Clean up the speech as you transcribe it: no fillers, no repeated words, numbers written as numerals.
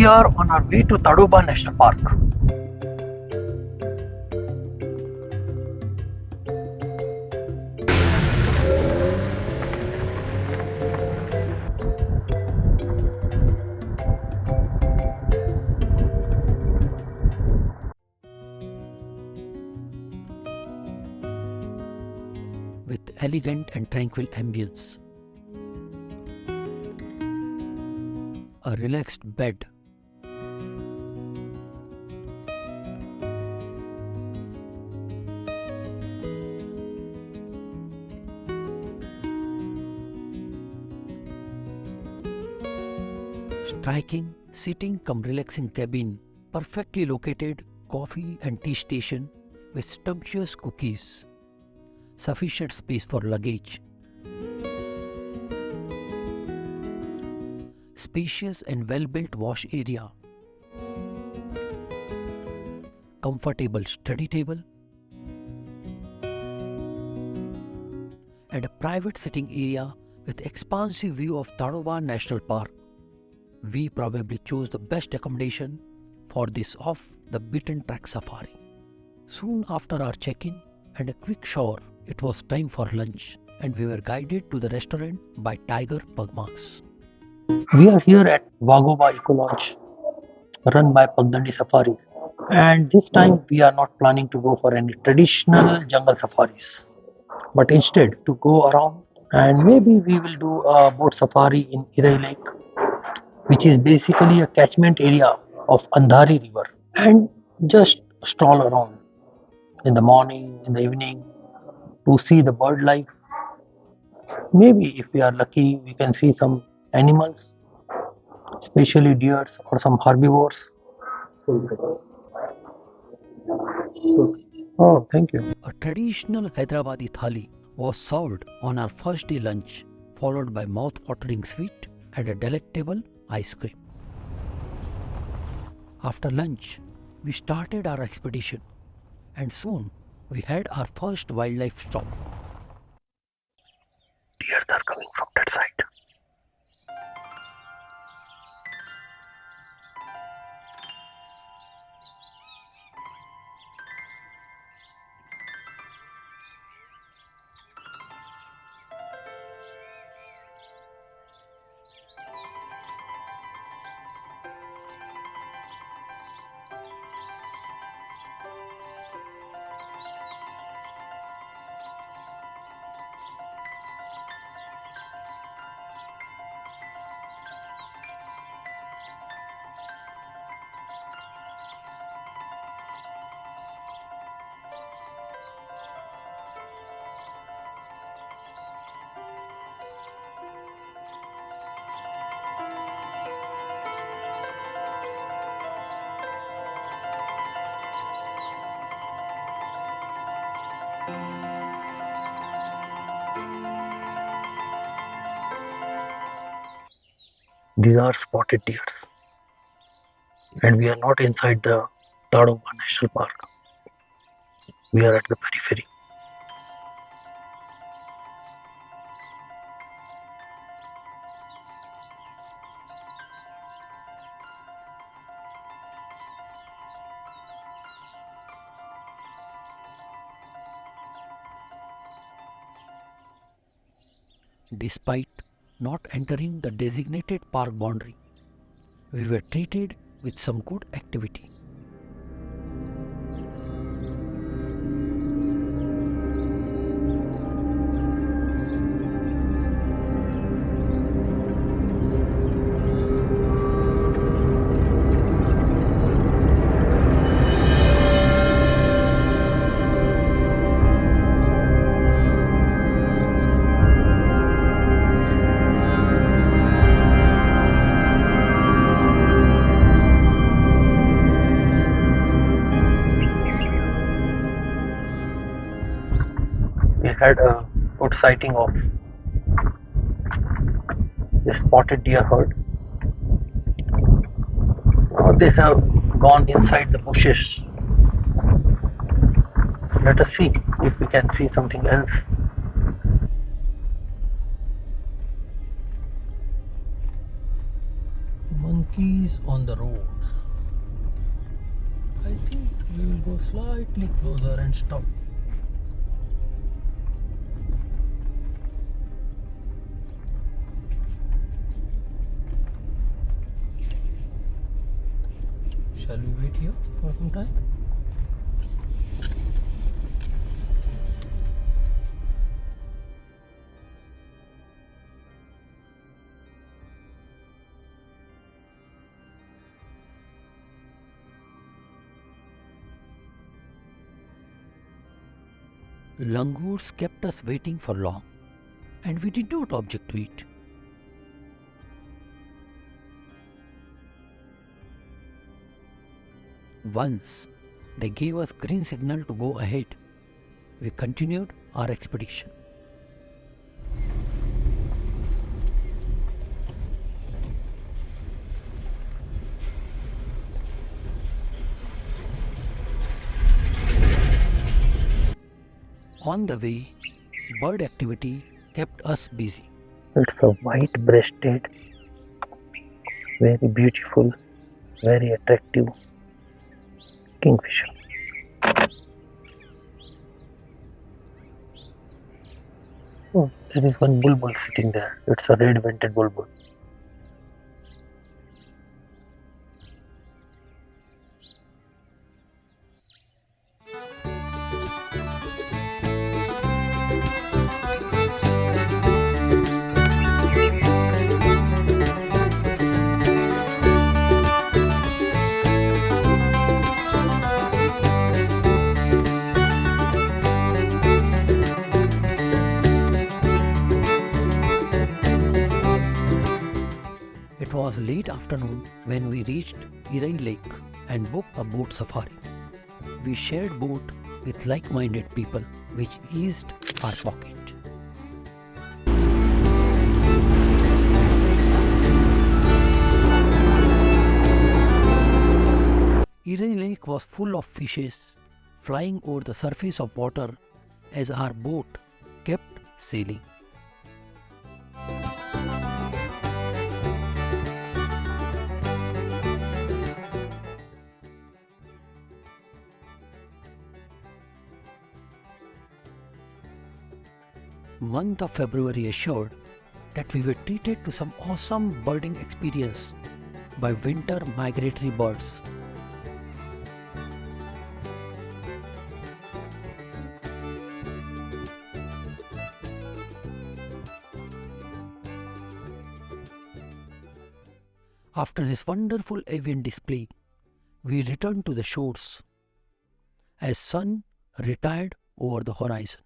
We are on our way to Tadoba National Park. With elegant and tranquil ambience, a relaxed bed, striking sitting cum relaxing cabin, perfectly located coffee and tea station with sumptuous cookies, sufficient space for luggage, spacious and well-built wash area, comfortable study table, and a private sitting area with expansive view of Tadoba National Park. We probably chose the best accommodation for this off-the-beaten-track safari. Soon after our check-in and a quick shower, it was time for lunch, and we were guided to the restaurant by Tiger Pugmarks. We are here at Wagoba Eco Lodge, run by Pagdandi Safaris. And this time we are not planning to go for any traditional jungle safaris, but instead to go around and maybe we will do a boat safari in Irai Lake, which is basically a catchment area of Andhari River, and just stroll around in the morning, in the evening to see the bird life. Maybe if we are lucky, we can see some animals, especially deers or some herbivores. Oh, thank you. A traditional Hyderabadi thali was served on our first day lunch, followed by mouth-watering sweet and a delectable ice cream. After lunch, we started our expedition, and soon we had our first wildlife stop. Deers are coming from that side. These are spotted deers, and we are not inside the Tadoba National Park. We are at the periphery. Despite not entering the designated park boundary, we were treated with some good activity. We had a good sighting of a spotted deer herd. Now they have gone inside the bushes. So let us see if we can see something else. Among monkeys on the road. I think we will go slightly closer and stop. Shall we wait here for some time? Langurs kept us waiting for long, and we did not object to it. Once they gave us green signal to go ahead, we continued our expedition. On the way, bird activity kept us busy. It's a white-breasted, very beautiful, very attractive kingfisher. Oh, there is one bulbul sitting there. It's a red-vented bulbul. It was late afternoon when we reached Irai Lake and booked a boat safari. We shared boat with like-minded people, which eased our pocket. Irai Lake was full of fishes flying over the surface of water as our boat kept sailing. Month of February assured that we were treated to some awesome birding experience by winter migratory birds. After this wonderful avian display, we returned to the shores as sun retired over the horizon.